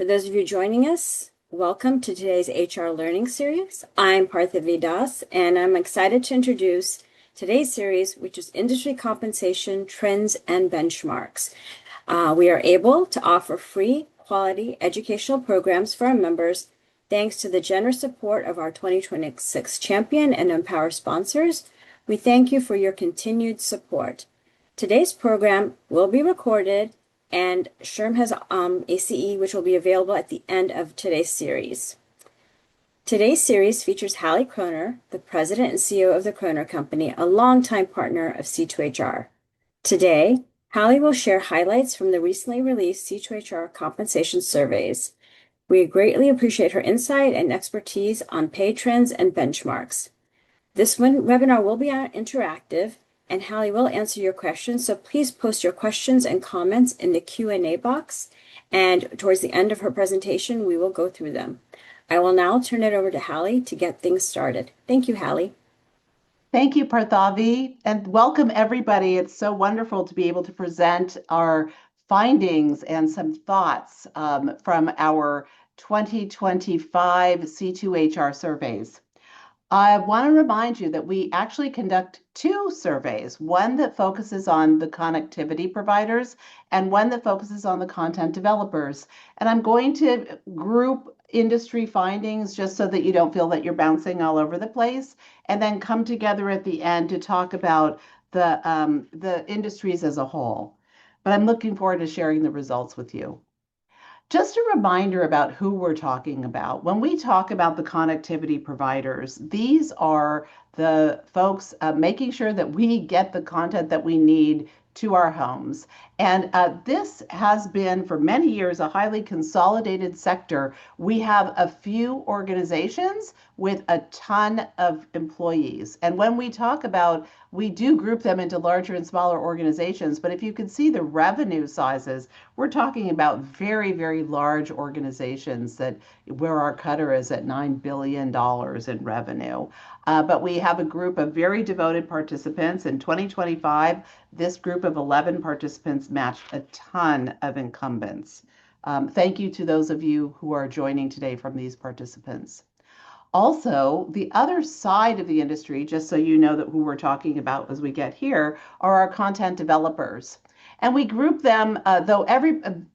For those of you joining us, welcome to today's HR Learning Series. I'm Partha Das, and I'm excited to introduce today's series, which is Industry Compensation Trends and Benchmarks. We are able to offer free, quality educational programs for our members thanks to the generous support of our 2026 Champion and Empower sponsors. We thank you for your continued support. Today's program will be recorded, and SHRM has ACE, which will be available at the end of today's series. Today's series features Hali Croner, the president and CEO of the Croner Company, a longtime partner of C2HR. Today, Hali will share highlights from the recently released C2HR Compensation Surveys. We greatly appreciate her insight and expertise on pay trends and benchmarks. This webinar will be interactive, and Hali will answer your questions, so please post your questions and comments in the Q&A box, and towards the end of her presentation, we will go through them. I will now turn it over to Hali to get things started. Thank you, Hali. Thank you, Parthavi, and welcome everybody. It's so wonderful to be able to present our findings and some thoughts from our 2025 C2HR surveys. I want to remind you that we actually conduct two surveys, one that focuses on the connectivity providers and one that focuses on the content developers. And I'm going to group industry findings just so that you don't feel that you're bouncing all over the place, and then come together at the end to talk about the industries as a whole. But I'm looking forward to sharing the results with you. Just a reminder about who we're talking about. When we talk about the connectivity providers, these are the folks making sure that we get the content that we need to our homes. And this has been for many years a highly consolidated sector. We have a few organizations with a ton of employees. And when we talk about, we do group them into larger and smaller organizations, but if you can see the revenue sizes, we're talking about very, very large organizations that where our cutter is at $9 billion in revenue. But we have a group of very devoted participants. In 2025, this group of 11 participants matched a ton of incumbents. Thank you to those of you who are joining today from these participants. Also, the other side of the industry, just so you know that who we're talking about as we get here, are our content developers. And we group them, though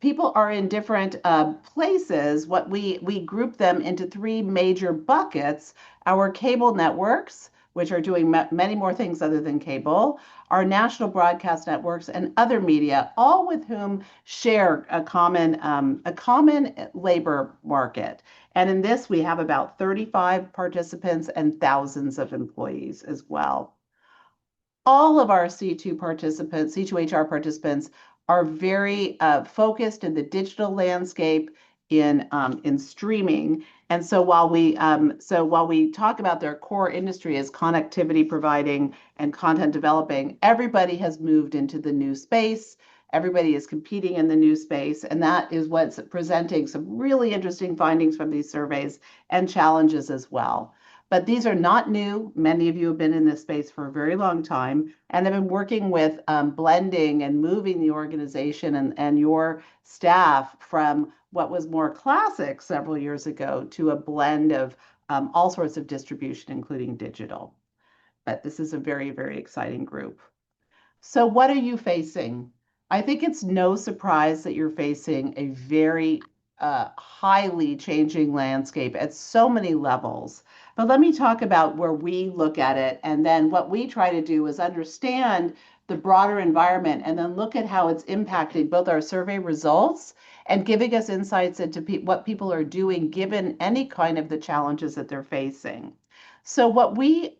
people are in different places, we group them into three major buckets: our cable networks, which are doing many more things other than cable, our national broadcast networks, and other media, all with whom share a common labor market. And in this, we have about 35 participants and thousands of employees as well. All of our C2HR participants are very focused in the digital landscape, in streaming. And so while we talk about their core industry as connectivity providing and content developing, everybody has moved into the new space. Everybody is competing in the new space, and that is what's presenting some really interesting findings from these surveys and challenges as well. But these are not new. Many of you have been in this space for a very long time and have been working with blending and moving the organization and your staff from what was more classic several years ago to a blend of all sorts of distribution, including digital. But this is a very, very exciting group. So what are you facing? I think it's no surprise that you're facing a very highly changing landscape at so many levels. But let me talk about where we look at it, and then what we try to do is understand the broader environment and then look at how it's impacting both our survey results and giving us insights into what people are doing given any kind of the challenges that they're facing. So what we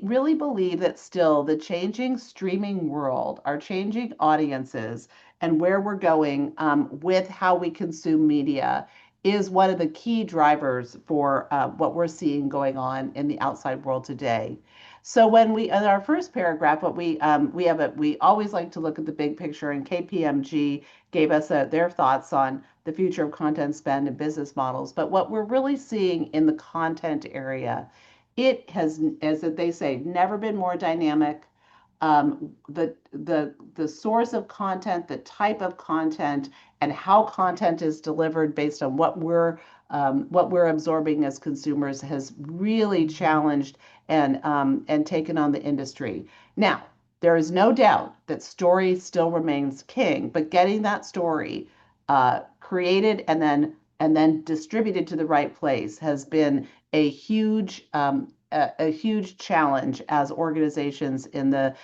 really believe that still the changing streaming world, our changing audiences, and where we're going with how we consume media is one of the key drivers for what we're seeing going on in the outside world today. So when in our first paragraph, what we always like to look at the big picture, and KPMG gave us their thoughts on the future of content spend and business models. But what we're really seeing in the content area, it has, as they say, never been more dynamic. the source of content, the type of content, and how content is delivered based on what we're absorbing as consumers has really challenged and taken on the industry. Now, there is no doubt that story still remains king, but getting that story created and then distributed to the right place has been a huge a huge challenge as organizations in the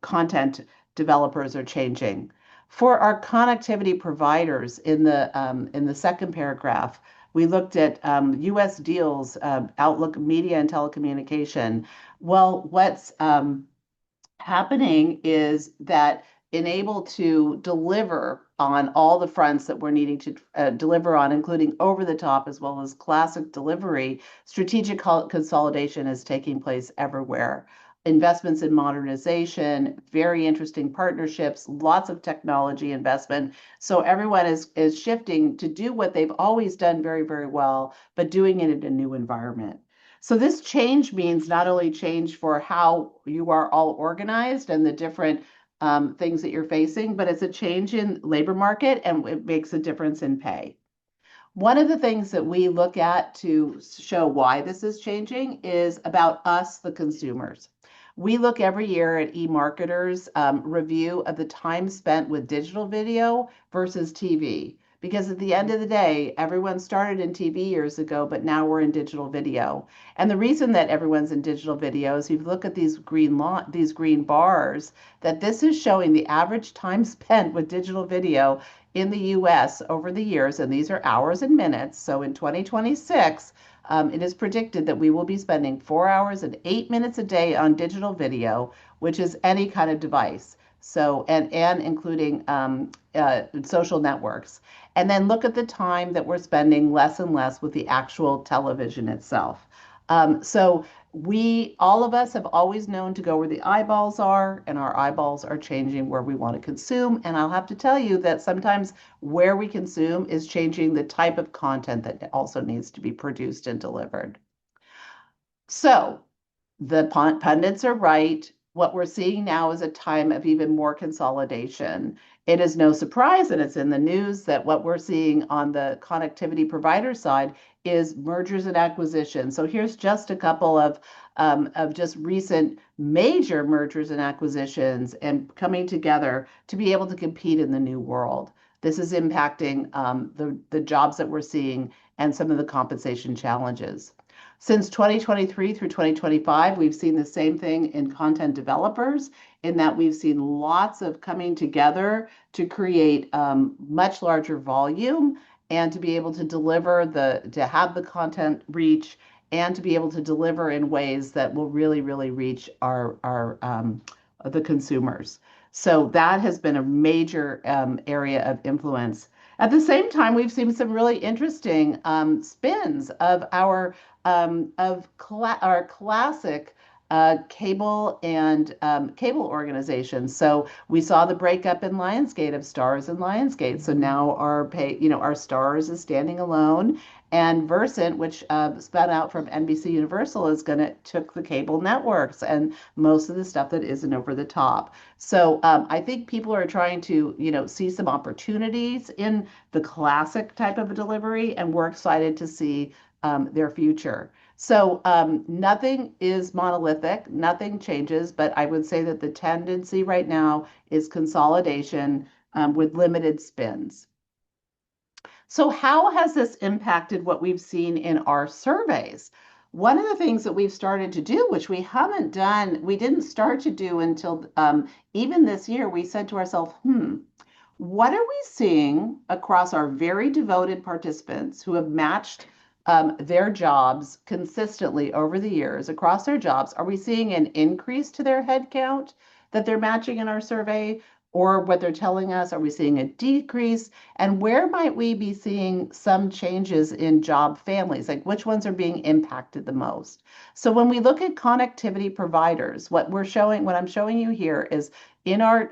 content developers are changing. For our connectivity providers, in the second paragraph, we looked at U.S. deals, Outlook Media and Telecommunication. Well, what's happening is that enable to deliver on all the fronts that we're needing to deliver on, including over the top as well as classic delivery, strategic consolidation is taking place everywhere. Investments in modernization, very interesting partnerships, lots of technology investment. So everyone is shifting to do what they've always done very, very well, but doing it in a new environment. So this change means not only change for how you are all organized and the different things that you're facing, but it's a change in labor market and it makes a difference in pay. One of the things that we look at to show why this is changing is about us, the consumers. We look every year at eMarketer's review of the time spent with digital video versus TV. Because at the end of the day, everyone started in TV years ago, but now we're in digital video. And the reason that everyone's in digital video is if you look at these green bars, that this is showing the average time spent with digital video in the US over the years, and these are hours and minutes. So in 2026, it is predicted that we will be spending 4 hours and 8 minutes a day on digital video, which is any kind of device. So, and including social networks. And then look at the time that we're spending less and less with the actual television itself. So all of us have always known to go where the eyeballs are, and our eyeballs are changing where we want to consume. And I'll have to tell you that sometimes where we consume is changing the type of content that also needs to be produced and delivered. So the pundits are right. What we're seeing now is a time of even more consolidation. It is no surprise, and it's in the news, that what we're seeing on the connectivity provider side is mergers and acquisitions. So here's just a couple of just recent major mergers and acquisitions and coming together to be able to compete in the new world. This is impacting the jobs that we're seeing and some of the compensation challenges. Since 2023 through 2025, we've seen the same thing in content developers, in that we've seen lots of coming together to create much larger volume and to be able to to have the content reach and to be able to deliver in ways that will really, really reach the consumers. So that has been a major area of influence. At the same time, we've seen some really interesting spins of our classic cable organizations. So we saw the breakup in Lionsgate of Stars and Lionsgate. So now our Stars is standing alone, and Versant, which spun out from NBC Universal, is took the cable networks and most of the stuff that isn't over the top. So I think people are trying to see some opportunities in the classic type of a delivery, and we're excited to see their future. So nothing is monolithic, nothing changes, but I would say that the tendency right now is consolidation with limited spins. So how has this impacted what we've seen in our surveys? One of the things that we've started to do, which we didn't start to do until even this year, we said to ourselves, what are we seeing across our very devoted participants who have matched their jobs consistently over the years across their jobs? Are we seeing an increase to their headcount that they're matching in our survey? Or what they're telling us, are we seeing a decrease? And where might we be seeing some changes in job families? Like which ones are being impacted the most? So when we look at connectivity providers, what I'm showing you here is In our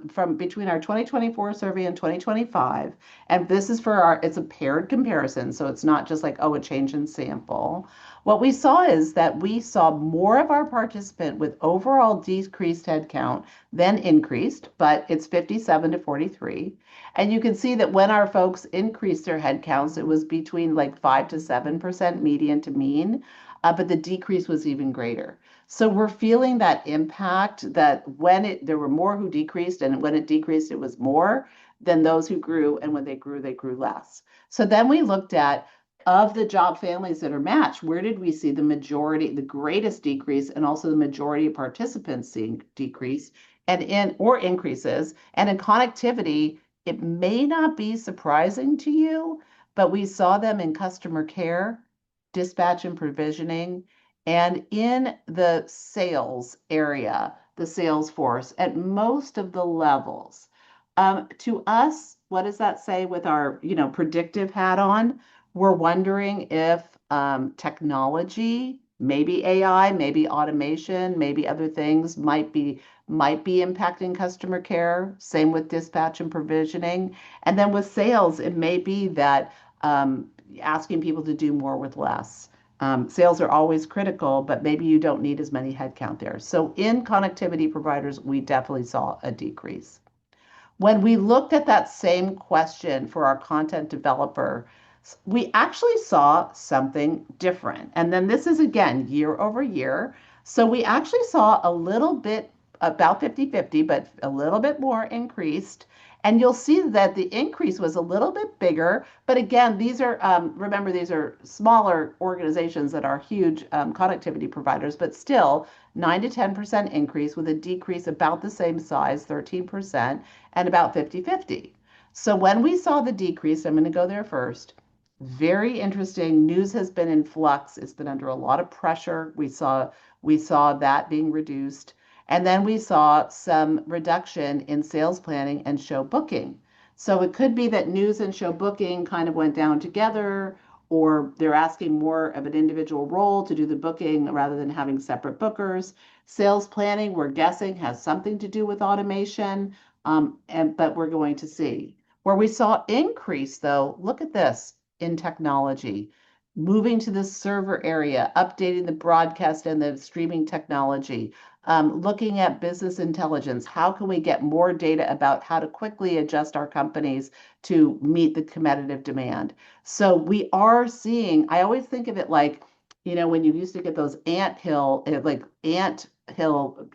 from between our 2024 survey and 2025, and this is for our, it's a paired comparison, so it's not just like, oh, a change in sample. What we saw is that we saw more of our participant with overall decreased headcount than increased, but it's 57 to 43. And you can see that when our folks increased their headcounts, it was between like 5 to 7% median to mean, but the decrease was even greater. So we're feeling that impact that when there were more who decreased, and when it decreased, it was more than those who grew. And when they grew less. So then we looked at of the job families that are matched, where did we see the majority, the greatest decrease, and also the majority of participants seeing decrease and in or increases. And in connectivity, it may not be surprising to you, but we saw them in customer care, dispatch and provisioning, and in the sales area, the sales force at most of the levels. To us, what does that say with our, predictive hat on? We're wondering if technology, maybe AI, maybe automation, maybe other things might be impacting customer care. Same with dispatch and provisioning. And then with sales, it may be that asking people to do more with less. Sales are always critical, but maybe you don't need as many headcount there. So in connectivity providers, we definitely saw a decrease. When we looked at that same question for our content developer, we actually saw something different. And then this is again year over year. So we actually saw a little bit, about 50-50, but a little bit more increased. And you'll see that the increase was a little bit bigger. But again, these are, remember, these are smaller organizations that are huge connectivity providers, but still 9 to 10% increase with a decrease about the same size, 13%, and about 50-50. So when we saw the decrease, I'm going to go there first. Very interesting. News has been in flux. It's been under a lot of pressure. We saw that being reduced. And then we saw some reduction in sales planning and show booking. So it could be that news and show booking kind of went down together, or they're asking more of an individual role to do the booking rather than having separate bookers. Sales planning, we're guessing, has something to do with automation, but we're going to see. Where we saw increase, though, look at this in technology, moving to the server area, updating the broadcast and the streaming technology, looking at business intelligence. How can we get more data about how to quickly adjust our companies to meet the competitive demand? So we are seeing, I always think of it like, when you used to get those ant hill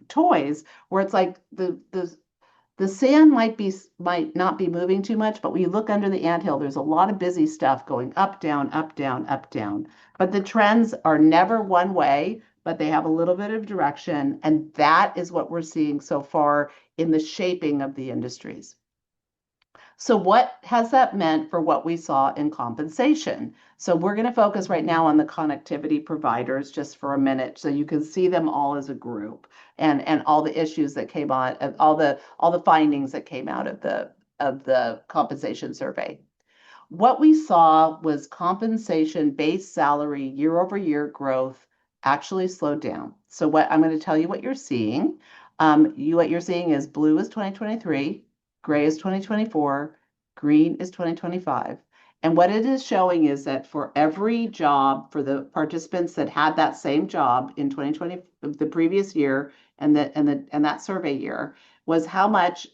toys, where it's like the sand might not be moving too much, but when you look under the anthill, there's a lot of busy stuff going up, down, up, down, up, down. But the trends are never one way, but they have a little bit of direction, and that is what we're seeing so far in the shaping of the industries. So what has that meant for what we saw in compensation? So we're going to focus right now on the connectivity providers just for a minute, so you can see them all as a group and all the issues that came on, all the findings that came out of the compensation survey. What we saw was compensation base salary year over year growth actually slowed down. So what I'm going to tell you what you're seeing. What you're seeing is blue is 2023, gray is 2024, green is 2025. And what it is showing is that for every job, for the participants that had that same job in 2020, the previous year, and that survey year, was how much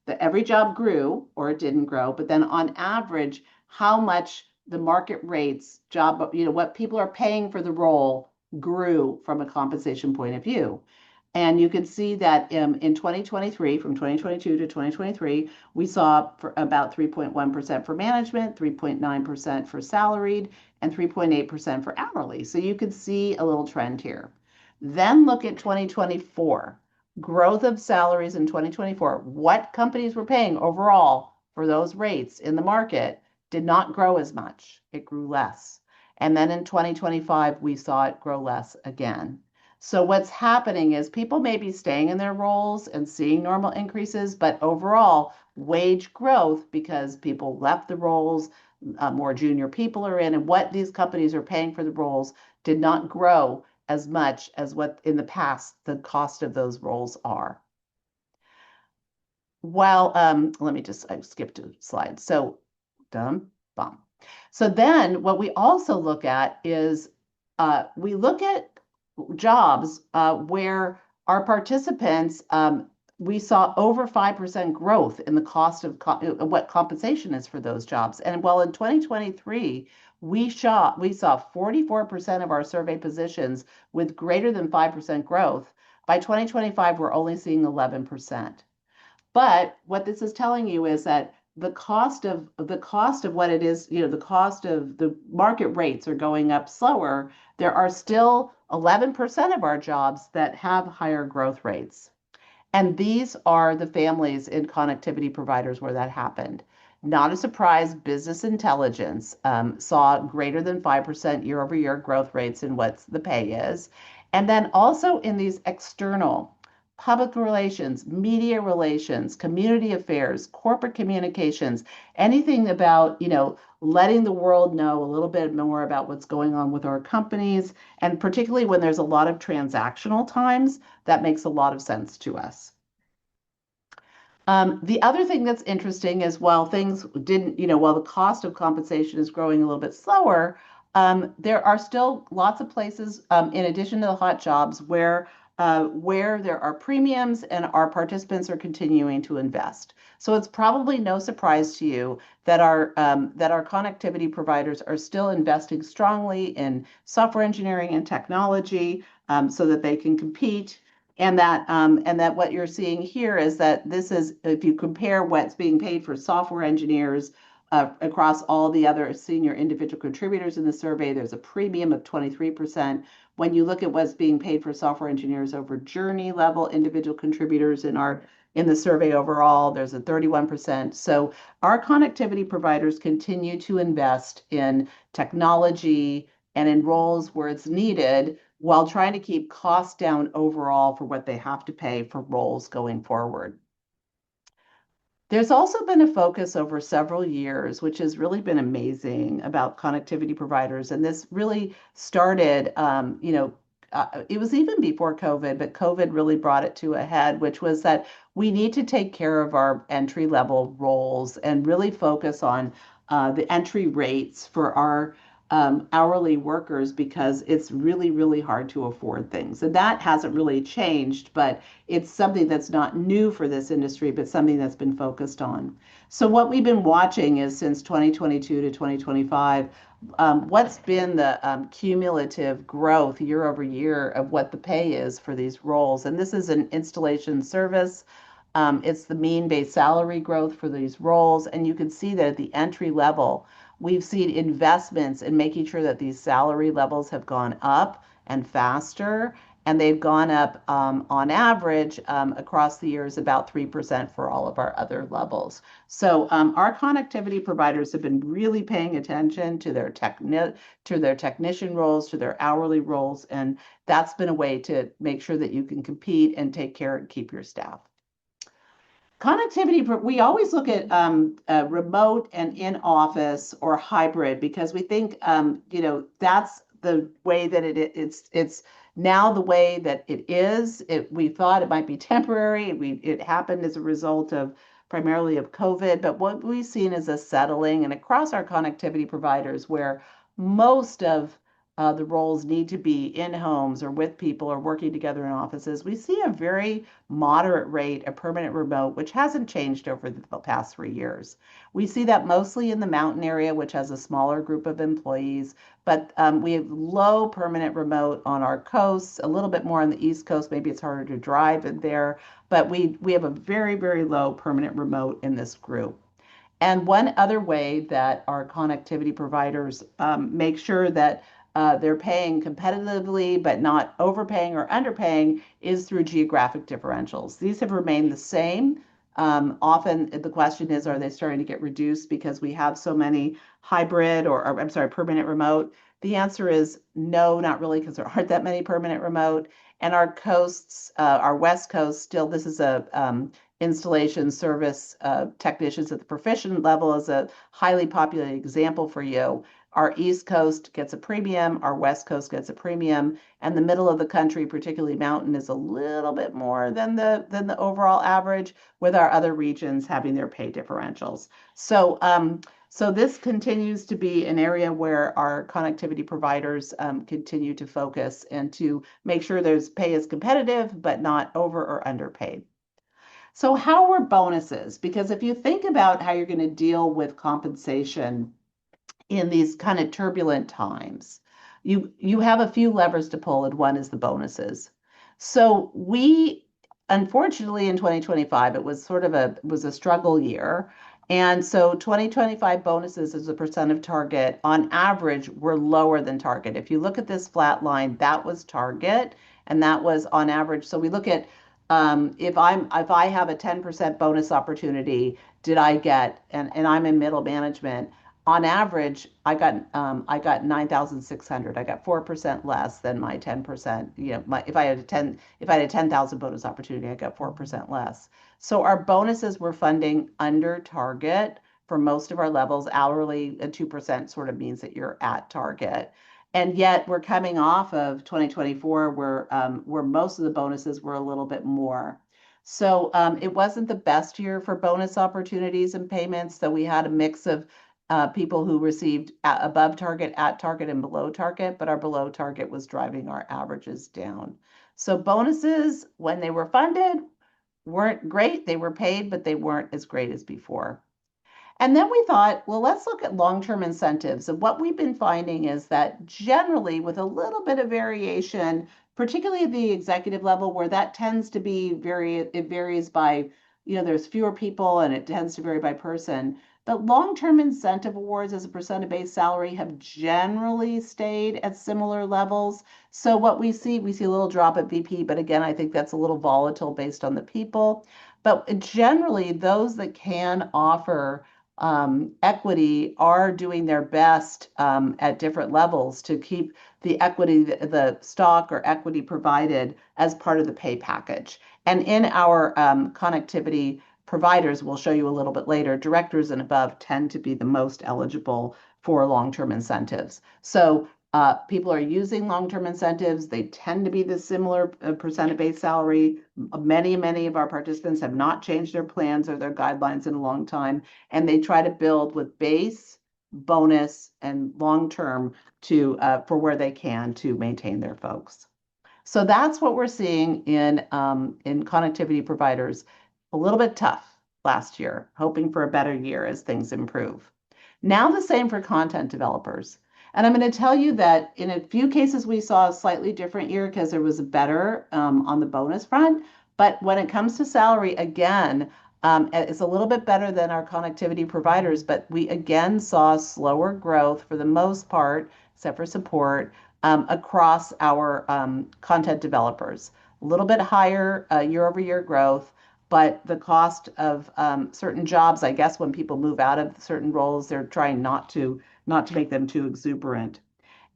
every job grew or it didn't grow, but then on average, how much the market rates what people are paying for the role grew from a compensation point of view. And you can see that in 2023, from 2022 to 2023, we saw for about 3.1% for management, 3.9% for salaried, and 3.8% for hourly. So you can see a little trend here. Then look at 2024, growth of salaries in 2024. What companies were paying overall for those rates in the market did not grow as much. It grew less. And then in 2025, we saw it grow less again. So what's happening is people may be staying in their roles and seeing normal increases, but overall wage growth, because people left the roles, more junior people are in, and what these companies are paying for the roles did not grow as much as what in the past the cost of those roles are. while let me just I skipped a slide. So dum bum. So then what we also look at is we look at jobs where our participants we saw over 5% growth in the cost of what compensation is for those jobs. And while in 2023 we saw 44% of our survey positions with greater than 5% growth, by 2025 we're only seeing 11%. But what this is telling you is that the cost of what it is, the cost of the market rates are going up slower. There are still 11% of our jobs that have higher growth rates. And these are the families in connectivity providers where that happened. Not a surprise, business intelligence saw greater than 5% year over year growth rates in what the pay is. And then also in these external public relations, media relations, community affairs, corporate communications, anything about, letting the world know a little bit more about what's going on with our companies. And particularly when there's a lot of transactional times, that makes a lot of sense to us. The other thing that's interesting is while things didn't, while the cost of compensation is growing a little bit slower, there are still lots of places, in addition to the hot jobs, where there are premiums and our participants are continuing to invest. So it's probably no surprise to you that our connectivity providers are still investing strongly in software engineering and technology, so that they can compete. And that what you're seeing here is that this is, if you compare what's being paid for software engineers across all the other senior individual contributors in the survey, there's a premium of 23%. When you look at what's being paid for software engineers over journey level individual contributors in the survey overall, there's a 31%. So our connectivity providers continue to invest in technology and in roles where it's needed while trying to keep costs down overall for what they have to pay for roles going forward. There's also been a focus over several years, which has really been amazing, about connectivity providers. And this really started, it was even before COVID, but COVID really brought it to a head, which was that we need to take care of our entry level roles and really focus on the entry rates for our hourly workers, because it's really, really hard to afford things. And that hasn't really changed, but it's something that's not new for this industry, but something that's been focused on. So what we've been watching is since 2022 to 2025, what's been the cumulative growth year over year of what the pay is for these roles. And this is an installation service. It's the mean base salary growth for these roles. And you can see that at the entry level, we've seen investments in making sure that these salary levels have gone up and faster. And they've gone up on average across the years about 3% for all of our other levels. So our connectivity providers have been really paying attention to their technician roles, to their hourly roles, and that's been a way to make sure that you can compete and take care and keep your staff. Connectivity, we always look at remote and in office or hybrid, because we think, that's the way that it's now the way that it is. We thought it might be temporary. It happened as a result of primarily of COVID, but what we've seen is a settling, and across our connectivity providers, where most of the roles need to be in homes or with people or working together in offices, we see a very moderate rate of permanent remote, which hasn't changed over the past 3 years. We see that mostly in the mountain area, which has a smaller group of employees, but we have low permanent remote on our coasts, a little bit more on the East Coast. Maybe it's harder to drive in there, but we have a very, very low permanent remote in this group. And one other way that our connectivity providers make sure that they're paying competitively, but not overpaying or underpaying, is through geographic differentials. These have remained the same. Often the question is, are they starting to get reduced because we have so many hybrid or I'm sorry, permanent remote? The answer is no, not really, because there aren't that many permanent remote. And our coasts, our West Coast, still, this is installation service technicians at the proficient level is a highly populated example for you. Our East Coast gets a premium, our West Coast gets a premium, and the middle of the country, particularly mountain, is a little bit more than the overall average, with our other regions having their pay differentials. So this continues to be an area where our connectivity providers continue to focus and to make sure there's pay is competitive, but not over or underpaid. So how were bonuses? Because if you think about how you're going to deal with compensation in these kind of turbulent times, you have a few levers to pull, and one is the bonuses. So we, unfortunately, in 2025, it was sort of a struggle year. And so 2025 bonuses as a percent of target on average were lower than target. If you look at this flat line, that was target, and that was on average. So we look at if I have a 10% bonus opportunity, did I get, and I'm in middle management, on average, I got 9,600. I got 4% less than my 10%. If I had a 10,000 bonus opportunity, I got 4% less. So our bonuses were funding under target for most of our levels. Hourly, a 2% sort of means that you're at target. And yet we're coming off of 2024 where most of the bonuses were a little bit more. So it wasn't the best year for bonus opportunities and payments. So we had a mix of people who received above target, at target, and below target, but our below target was driving our averages down. So bonuses, when they were funded, weren't great. They were paid, but they weren't as great as before. And then we thought, well, let's look at long-term incentives. And what we've been finding is that generally, with a little bit of variation, particularly at the executive level, where that tends to be it varies by, there's fewer people and it tends to vary by person. But long-term incentive awards as a percent of base salary have generally stayed at similar levels. So what we see a little drop at VP, but again, I think that's a little volatile based on the people. But generally, those that can offer equity are doing their best at different levels to keep the equity, the stock or equity provided as part of the pay package. And in our connectivity providers, we'll show you a little bit later, directors and above tend to be the most eligible for long-term incentives. So people are using long-term incentives. They tend to be the similar percent of base salary. Many of our participants have not changed their plans or their guidelines in a long time, and they try to build with base, bonus, and long-term for where they can to maintain their folks. So that's what we're seeing in connectivity providers. A little bit tough last year, hoping for a better year as things improve. Now the same for content developers. And I'm going to tell you that in a few cases, we saw a slightly different year because there was a better on the bonus front. But when it comes to salary, again, it's a little bit better than our connectivity providers, but we again saw slower growth for the most part, except for support, across our content developers. A little bit higher year over year growth, but the cost of certain jobs, I guess when people move out of certain roles, they're trying not to make them too exuberant.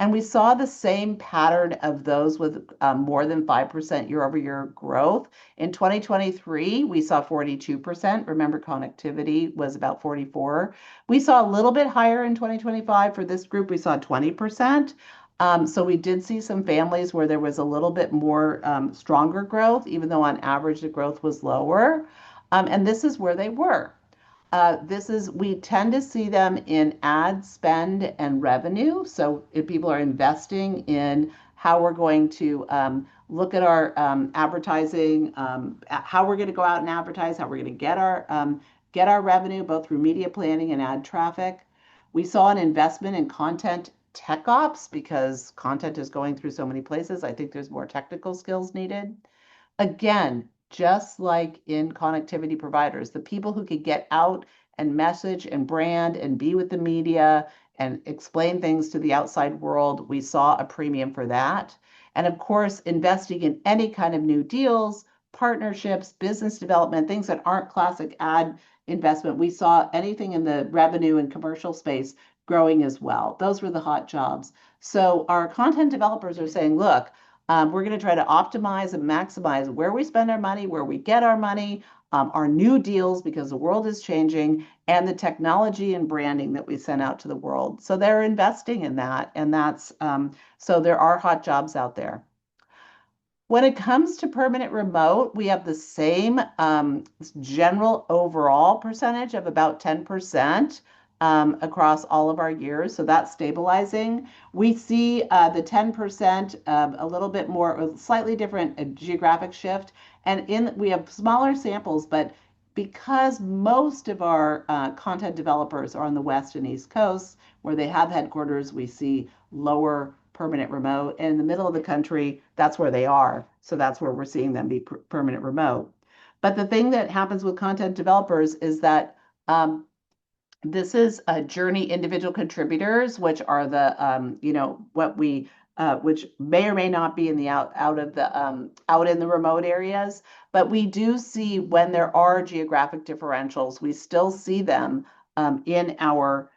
And we saw the same pattern of those with more than 5% year over year growth. In 2023, we saw 42%. Remember, connectivity was about 44. We saw a little bit higher in 2025. For this group, we saw 20%. So we did see some families where there was a little bit more stronger growth, even though on average the growth was lower. And this is where they were. We tend to see them in ad spend and revenue. So if people are investing in how we're going to look at our advertising, how we're going to go out and advertise, how we're going to get our revenue both through media planning and ad traffic. We saw an investment in content tech ops because content is going through so many places. I think there's more technical skills needed. Again, just like in connectivity providers, the people who could get out and message and brand and be with the media and explain things to the outside world, we saw a premium for that. And of course, investing in any kind of new deals, partnerships, business development, things that aren't classic ad investment. We saw anything in the revenue and commercial space growing as well. Those were the hot jobs. So our content developers are saying, look, we're going to try to optimize and maximize where we spend our money, where we get our money, our new deals because the world is changing, and the technology and branding that we send out to the world. So they're investing in that, and so there are hot jobs out there. When it comes to permanent remote, we have the same general overall percentage of about 10% across all of our years. So that's stabilizing. We see the 10% a little bit more, a slightly different geographic shift. And we have smaller samples, but because most of our content developers are on the West and East Coasts, where they have headquarters, we see lower permanent remote. And in the middle of the country, that's where they are. So that's where we're seeing them be permanent remote. But the thing that happens with content developers is that this is Journey individual contributors, which are which may or may not be in the out in the remote areas. But we do see when there are geographic differentials, we still see them in our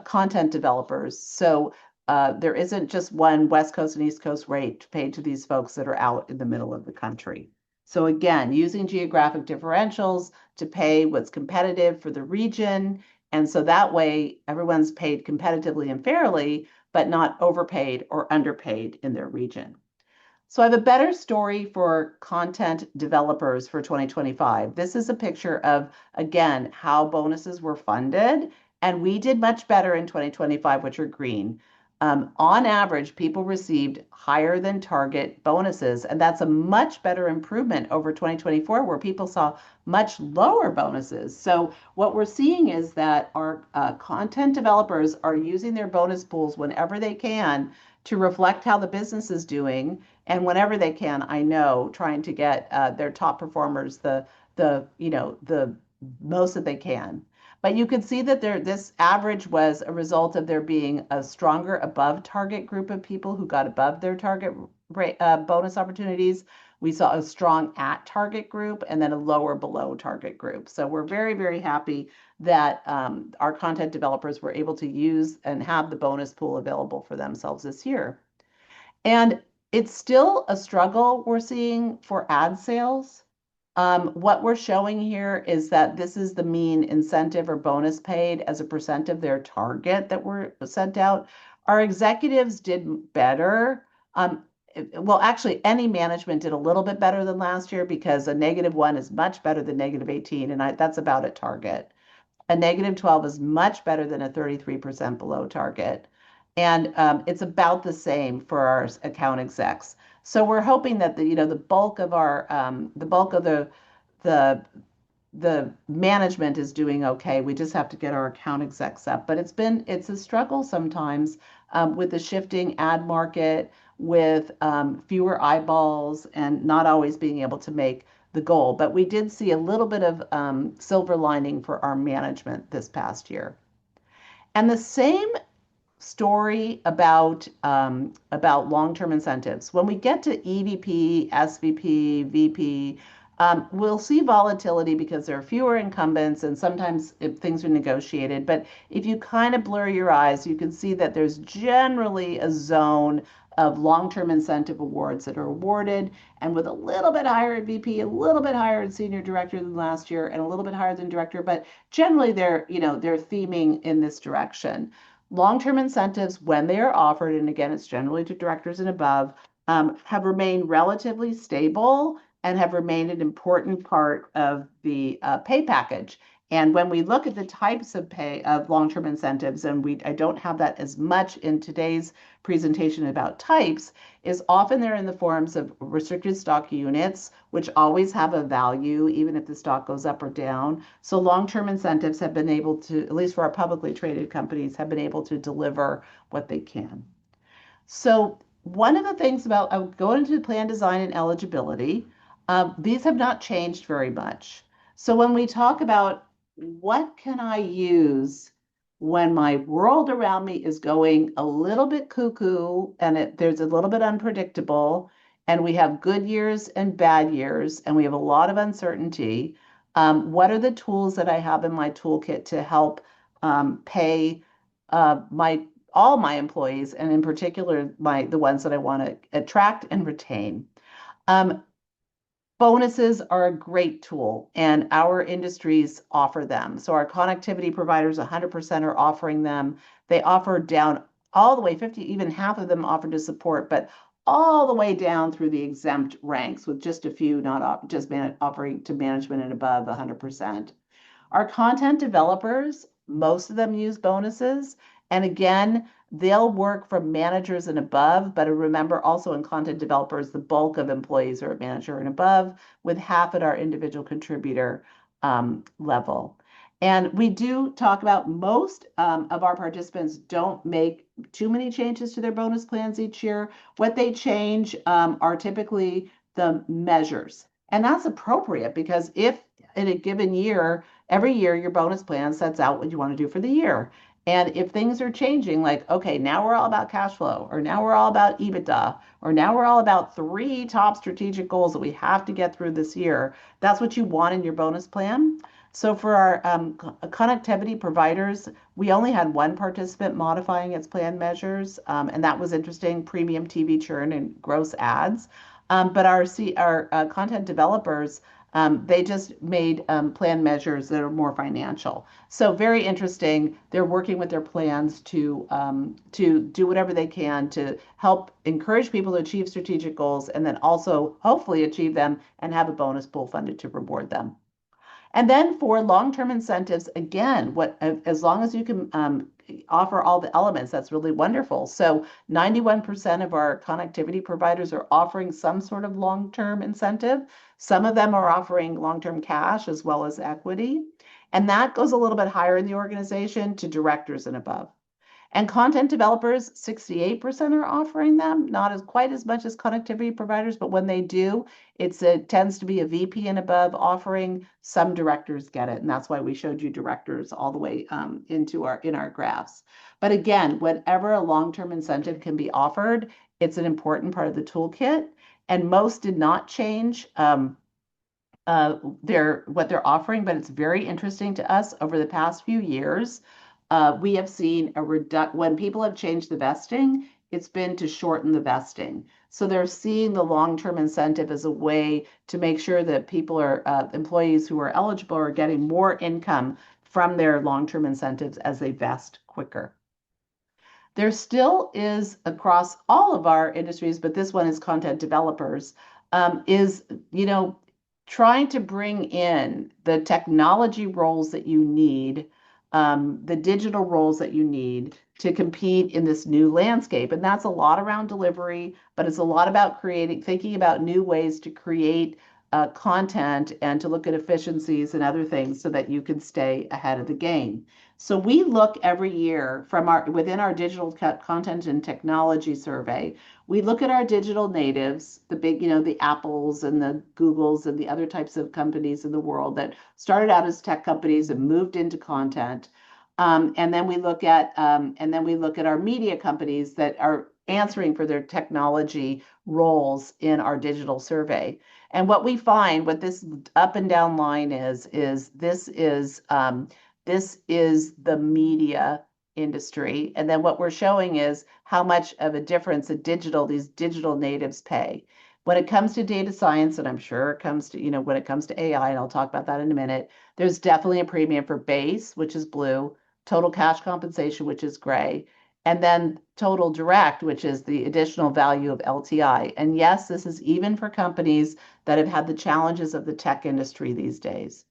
content developers. So there isn't just one West Coast and East Coast rate paid to these folks that are out in the middle of the country. So again, using geographic differentials to pay what's competitive for the region, and so that way, everyone's paid competitively and fairly, but not overpaid or underpaid in their region. So I have a better story for content developers for 2025. This is a picture of, again, how bonuses were funded. And we did much better in 2025, which are green. On average, people received higher than target bonuses, and that's a much better improvement over 2024, where people saw much lower bonuses. So what we're seeing is that our content developers are using their bonus pools whenever they can to reflect how the business is doing, and whenever they can, I know, trying to get their top performers the most that they can. But you can see that this average was a result of there being a stronger above target group of people who got above their target bonus opportunities. We saw a strong at target group and then a lower below target group. So we're very, very happy that our content developers were able to use and have the bonus pool available for themselves this year. And it's still a struggle we're seeing for ad sales. What we're showing here is that this is the mean incentive or bonus paid as a percent of their target that were sent out. Our executives did better. Well, actually, any management did a little bit better than last year because a -1 is much better than -18, and that's about at target. A -12 is much better than a 33% below target. And it's about the same for our account execs. So we're hoping that the bulk of the the management is doing okay. We just have to get our account execs up. But it's a struggle sometimes with the shifting ad market, with fewer eyeballs, and not always being able to make the goal. But we did see a little bit of silver lining for our management this past year. And the same story about long-term incentives. When we get to EVP, SVP, VP, we'll see volatility because there are fewer incumbents and sometimes if things are negotiated. But if you kind of blur your eyes, you can see that there's generally a zone of long-term incentive awards that are awarded, and with a little bit higher at VP, a little bit higher at senior director than last year, and a little bit higher than director. But generally, they're theming in this direction. Long-term incentives, when they are offered, and again, it's generally to directors and above, have remained relatively stable and have remained an important part of the pay package. And when we look at the types of pay of long-term incentives, and I don't have that as much in today's presentation about types, is often they're in the forms of restricted stock units, which always have a value, even if the stock goes up or down. So long-term incentives have been able to, at least for our publicly traded companies, have been able to deliver what they can. So one of the things about going into plan design and eligibility, these have not changed very much. So when we talk about what can I use when my world around me is going a little bit cuckoo and there's a little bit unpredictable, and we have good years and bad years, and we have a lot of uncertainty, what are the tools that I have in my toolkit to help pay all my employees, and in particular the ones that I want to attract and retain? bonuses are a great tool, and our industries offer them. So our connectivity providers, 100% are offering them. They offer down all the way 50, even half of them offer to support, but all the way down through the exempt ranks, with just a few not just offering to management and above 100%. Our content developers, most of them use bonuses. And again, they'll work from managers and above, but remember also in content developers, the bulk of employees are at manager and above, with half at our individual contributor level. And we do talk about most of our participants don't make too many changes to their bonus plans each year. What they change are typically the measures. And that's appropriate because if in a given year, every year your bonus plan sets out what you want to do for the year. And if things are changing, like, okay, now we're all about cash flow, or now we're all about EBITDA, or now we're all about three top strategic goals that we have to get through this year, that's what you want in your bonus plan. So for our connectivity providers, we only had one participant modifying its plan measures, and that was interesting, premium TV churn and gross ads. But our content developers, they just made plan measures that are more financial. So very interesting. They're working with their plans to do whatever they can to help encourage people to achieve strategic goals, and then also hopefully achieve them and have a bonus pool funded to reward them. And then for long-term incentives, again, what as long as you can offer all the elements, that's really wonderful. So 91% of our connectivity providers are offering some sort of long-term incentive. Some of them are offering long-term cash as well as equity. And that goes a little bit higher in the organization to directors and above. And content developers, 68% are offering them, not as quite as much as connectivity providers, but when they do, it tends to be a VP and above offering. Some directors get it, and that's why we showed you directors all the way in our graphs. But again, whenever a long-term incentive can be offered, it's an important part of the toolkit. And most did not change what they're offering, but it's very interesting to us over the past few years. We have seen when people have changed the vesting, it's been to shorten the vesting. So they're seeing the long-term incentive as a way to make sure that people are employees who are eligible are getting more income from their long-term incentives as they vest quicker. There still is across all of our industries, but this one is content developers, is, trying to bring in the technology roles that you need, the digital roles that you need to compete in this new landscape. And that's a lot around delivery, but it's a lot about thinking about new ways to create content and to look at efficiencies and other things so that you can stay ahead of the game. So we look every year within our digital content and technology survey, we look at our digital natives, the big, the Apples and the Googles and the other types of companies in the world that started out as tech companies and moved into content. And then we look at our media companies that are answering for their technology roles in our digital survey. And what we find, what this up and down line is this is the media industry. And then what we're showing is how much of a difference these digital natives pay. When it comes to data science, and I'm sure it comes to, when it comes to AI, and I'll talk about that in a minute, there's definitely a premium for base, which is blue, total cash compensation, which is gray, and then total direct, which is the additional value of LTI. And yes, this is even for companies that have had the challenges of the tech industry these days.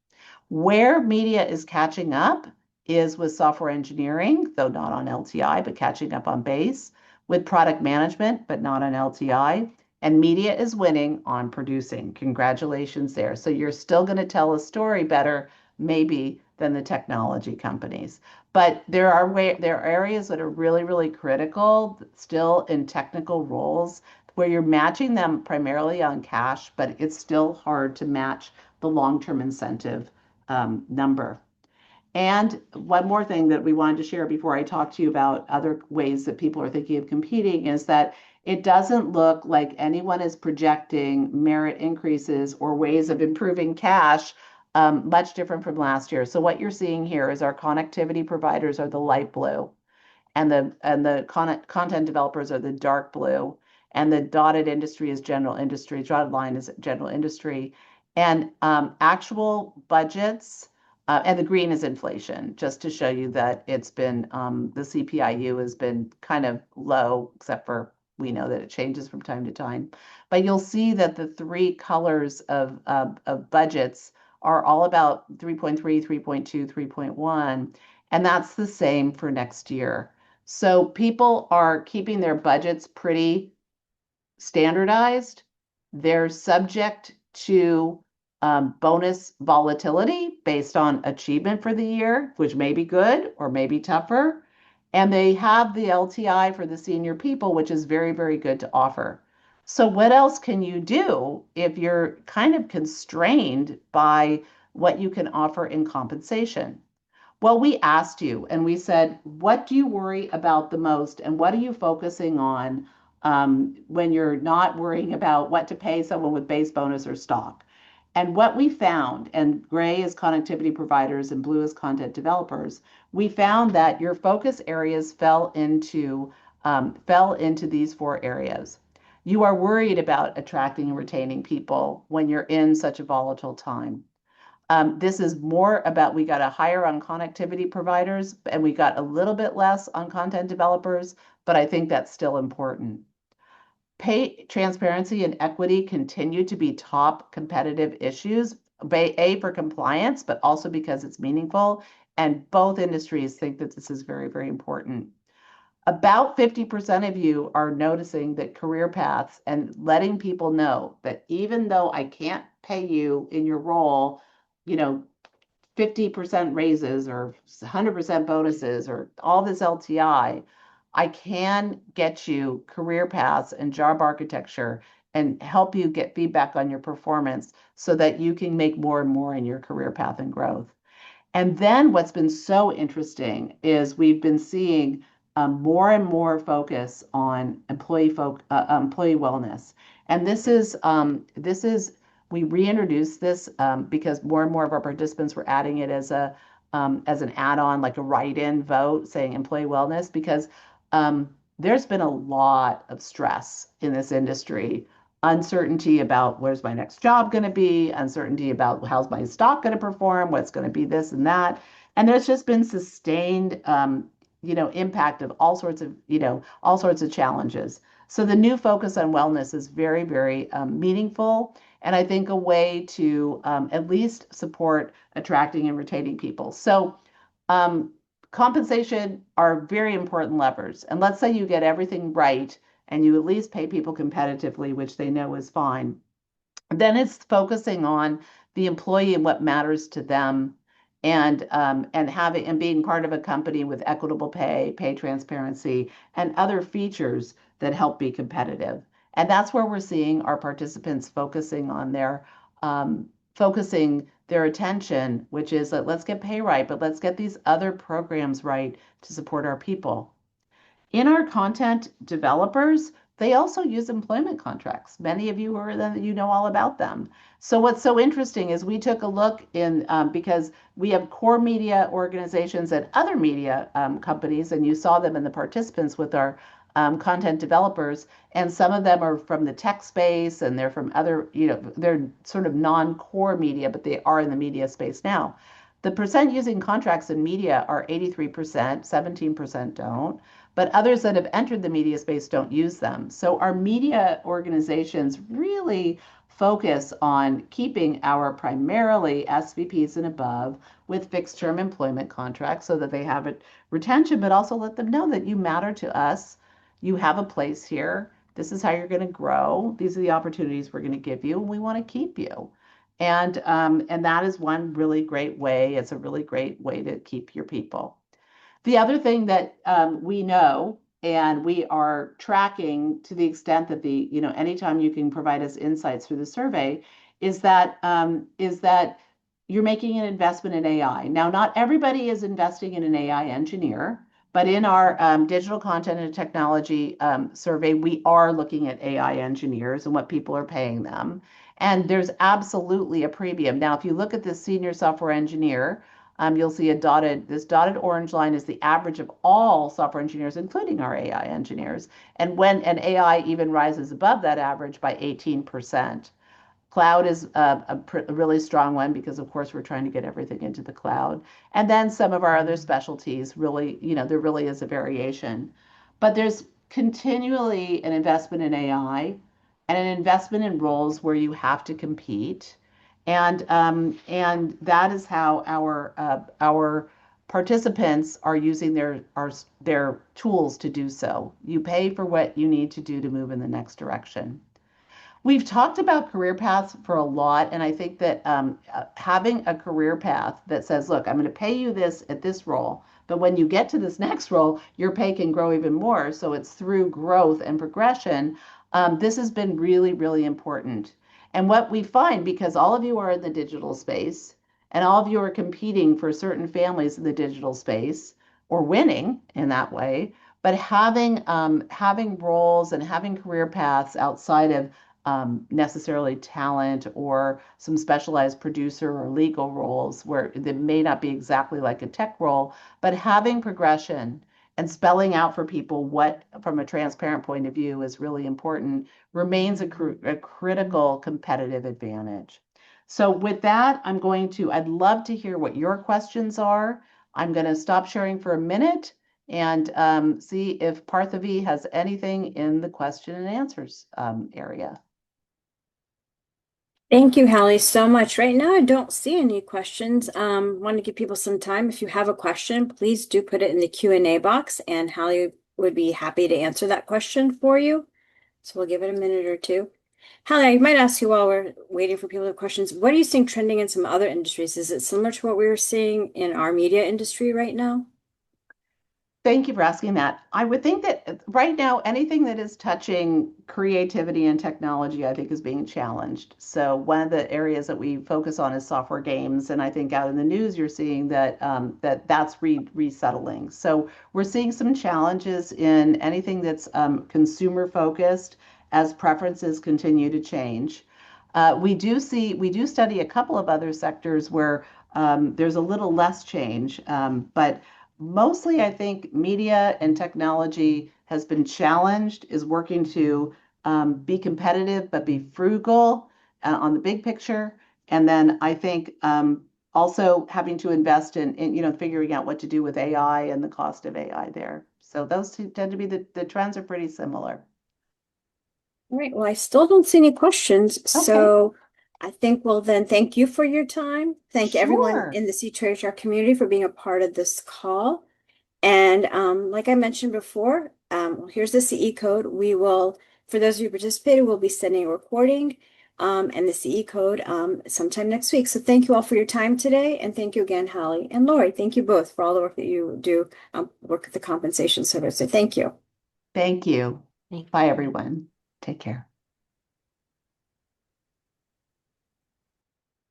Where media is catching up is with software engineering, though not on LTI, but catching up on base, with product management, but not on LTI. And media is winning on producing. Congratulations there. So you're still going to tell a story better, maybe, than the technology companies. But there are areas that are really, really critical still in technical roles where you're matching them primarily on cash, but it's still hard to match the long-term incentive number. And one more thing that we wanted to share before I talk to you about other ways that people are thinking of competing is that it doesn't look like anyone is projecting merit increases or ways of improving cash much different from last year. So what you're seeing here is our connectivity providers are the light blue, and the content developers are the dark blue. and the dotted industry is general industry, dotted line is general industry, and actual budgets, and the green is inflation, just to show you that it's been the CPIU has been kind of low, except for we know that it changes from time to time. But you'll see that the three colors of budgets are all about 3.3, 3.2, 3.1, and that's the same for next year. So people are keeping their budgets pretty standardized. They're subject to bonus volatility based on achievement for the year, which may be good or may be tougher. And they have the LTI for the senior people, which is very, very good to offer. So, what else can you do if you're kind of constrained by what you can offer in compensation? Well, we asked you and we said, what do you worry about the most and what are you focusing on when you're not worrying about what to pay someone with base bonus or stock? And what we found, and gray is connectivity providers and blue is content developers, we found that your focus areas fell into these four areas. You are worried about attracting and retaining people when you're in such a volatile time. This is more about we got a higher on connectivity providers and we got a little bit less on content developers, but I think that's still important. Pay transparency and equity continue to be top competitive issues, A, for compliance, but also because it's meaningful. And both industries think that this is very, very important. About 50% of you are noticing that career paths and letting people know that even though I can't pay you in your role, you know, 50% raises or 100% bonuses or all this LTI can get you career paths and job architecture and help you get feedback on your performance so that you can make more and more in your career path and growth. And then what's been so interesting is we've been seeing more and more focus on employee wellness. And this is we reintroduced this because more and more of our participants were adding it as an add-on, like a write-in vote saying employee wellness, because there's been a lot of stress in this industry, uncertainty about where's my next job going to be, uncertainty about how's my stock going to perform, what's going to be this and that. And there's just been sustained, impact of all sorts of challenges. So the new focus on wellness is very, very meaningful. And I think a way to at least support attracting and retaining people. So um, compensation are very important levers. And let's say you get everything right and you at least pay people competitively, which they know is fine. Then it's focusing on the employee and what matters to them, and having and being part of a company with equitable pay transparency, and other features that help be competitive. And that's where we're seeing our participants focusing their attention, which is that let's get pay right, but let's get these other programs right to support our people. In our content developers, they also use employment contracts. Many of you are them, you know all about them. So what's so interesting is we took a look in because we have core media organizations and other media companies, and you saw them in the participants with our content developers, and some of them are from the tech space and they're from other, they're sort of non-core media, but they are in the media space now. The percent using contracts in media are 83%, 17% don't, but others that have entered the media space don't use them. So our media organizations really focus on keeping our primarily SVPs and above with fixed term employment contracts so that they have it retention, but also let them know that you matter to us. You have a place here. This is how you're going to grow. These are the opportunities we're going to give you, and we want to keep you. And that is one really great way. It's a really great way to keep your people. The other thing that we know and we are tracking to the extent that anytime you can provide us insights through the survey is that you're making an investment in AI. Now, not everybody is investing in an AI engineer, but in our digital content and technology survey, we are looking at AI engineers and what people are paying them. And there's absolutely a premium. Now, if you look at the senior software engineer, you'll see this dotted orange line is the average of all software engineers, including our AI engineers. And when an AI even rises above that average by 18%. Cloud is a really strong one because, of course, we're trying to get everything into the cloud. And then some of our other specialties really, there really is a variation. But there's continually an investment in AI and an investment in roles where you have to compete. And that is how our participants are using their tools to do so. You pay for what you need to do to move in the next direction. We've talked about career paths for a lot, and I think that having a career path that says, look, I'm going to pay you this at this role, but when you get to this next role, your pay can grow even more. So it's through growth and progression. This has been really, really important. And what we find, because all of you are in the digital space, and all of you are competing for certain families in the digital space, or winning in that way, but having roles and having career paths outside of necessarily talent or some specialized producer or legal roles where they may not be exactly like a tech role, but having progression and spelling out for people what, from a transparent point of view, is really important remains a critical competitive advantage. So with that, I'd love to hear what your questions are. I'm going to stop sharing for a minute and see if Parthavi has anything in the question and answers area. Thank you, Hallie, so much. Right now, I don't see any questions. Want to give people some time. If you have a question, please do put it in the Q&A box, and Hallie would be happy to answer that question for you. So we'll give it a minute or two. Hallie, I might ask you while we're waiting for people to have questions, what are you seeing trending in some other industries? Is it similar to what we were seeing in our media industry right now? Thank you for asking that. I would think that right now, anything that is touching creativity and technology, I think, is being challenged. So one of the areas that we focus on is software games, and I think out in the news you're seeing that's resettling. So we're seeing some challenges in anything that's consumer focused as preferences continue to change. We do study a couple of other sectors where there's a little less change, but mostly, I think media and technology has been challenged, is working to be competitive but be frugal on the big picture. And then I think also having to invest in figuring out what to do with AI and the cost of AI there. So those two tend to be the trends are pretty similar. All right. Well, I still don't see any questions. Okay, So I think we'll then thank you for your time. Thank everyone sure. in the C2HR community for being a part of this call. And like I mentioned before, here's the CE code. We will, for those of you who participated, we'll be sending a recording and the CE code sometime next week. So thank you all for your time today. And thank you again, Hallie and Lori. Thank you both for all the work that you do, work at the compensation service. So thank you. Thank you. Thank Bye, you. everyone. Take care.